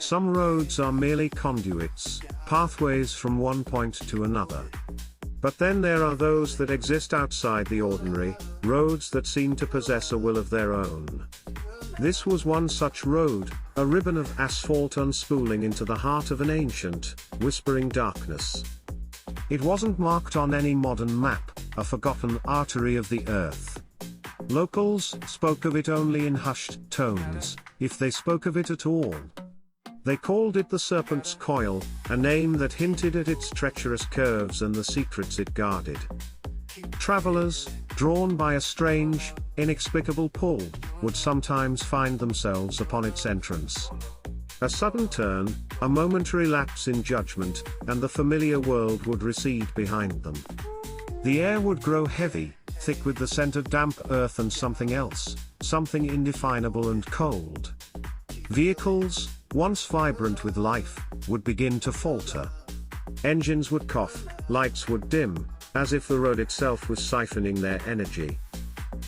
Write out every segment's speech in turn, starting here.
Some roads are merely conduits, pathways from one point to another. But then there are those that exist outside the ordinary, roads that seem to possess a will of their own. This was one such road, a ribbon of asphalt unspooling into the heart of an ancient, whispering darkness. It wasn't marked on any modern map, a forgotten artery of the earth. Locals spoke of it only in hushed tones, if they spoke of it at all. They called it the Serpent's Coil, a name that hinted at its treacherous curves and the secrets it guarded. Travelers, drawn by a strange, inexplicable pull, would sometimes find themselves upon its entrance. A sudden turn, a momentary lapse in judgment, and the familiar world would recede behind them. The air would grow heavy, thick with the scent of damp earth and something else, something indefinable and cold. Vehicles, once vibrant with life, would begin to falter. Engines would cough, lights would dim, as if the road itself was siphoning their energy.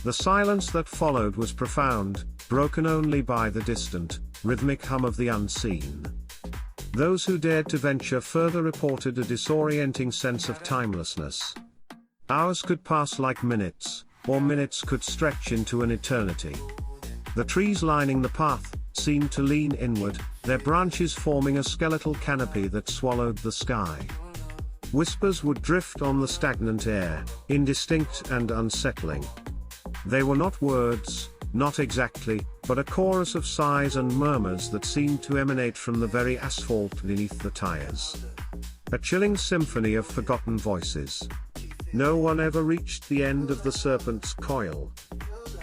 The silence that followed was profound, broken only by the distant, rhythmic hum of the unseen. Those who dared to venture further reported a disorienting sense of timelessness. Hours could pass like minutes, or minutes could stretch into an eternity. The trees lining the path seemed to lean inward, their branches forming a skeletal canopy that swallowed the sky. Whispers would drift on the stagnant air, indistinct and unsettling. They were not words, not exactly, but a chorus of sighs and murmurs that seemed to emanate from the very asphalt beneath the tires. A chilling symphony of forgotten voices. No one ever reached the end of the Serpent's Coil.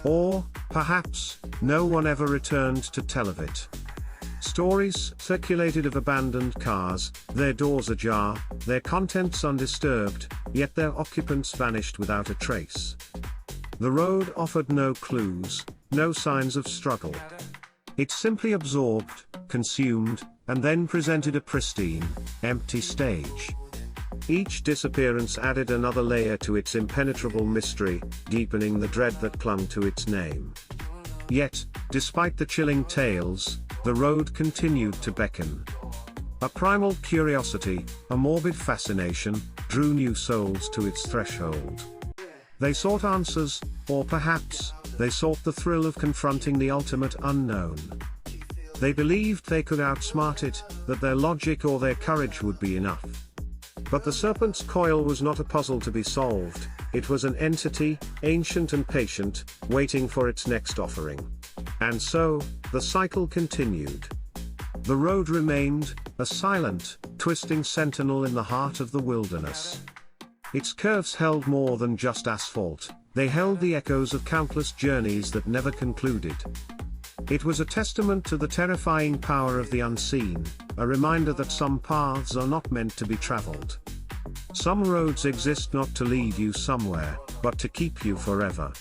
Or, perhaps, no one ever returned to tell of it. Stories circulated of abandoned cars, their doors ajar, their contents undisturbed, yet their occupants vanished without a trace. The road offered no clues, no signs of struggle. It simply absorbed, consumed, and then presented a pristine, empty stage. Each disappearance added another layer to its impenetrable mystery, deepening the dread that clung to its name. Yet, despite the chilling tales, the road continued to beckon. A primal curiosity, a morbid fascination, drew new souls to its threshold. They sought answers, or perhaps, they sought the thrill of confronting the ultimate unknown. They believed they could outsmart it, that their logic or their courage would be enough. But the Serpent's Coil was not a puzzle to be solved, it was an entity, ancient and patient, waiting for its next offering. And so, the cycle continued. The road remained, a silent, twisting sentinel in the heart of the wilderness. Its curves held more than just asphalt, they held the echoes of countless journeys that never concluded. It was a testament to the terrifying power of the unseen, a reminder that some paths are not meant to be traveled. Some roads exist not to lead you somewhere, but to keep you forever.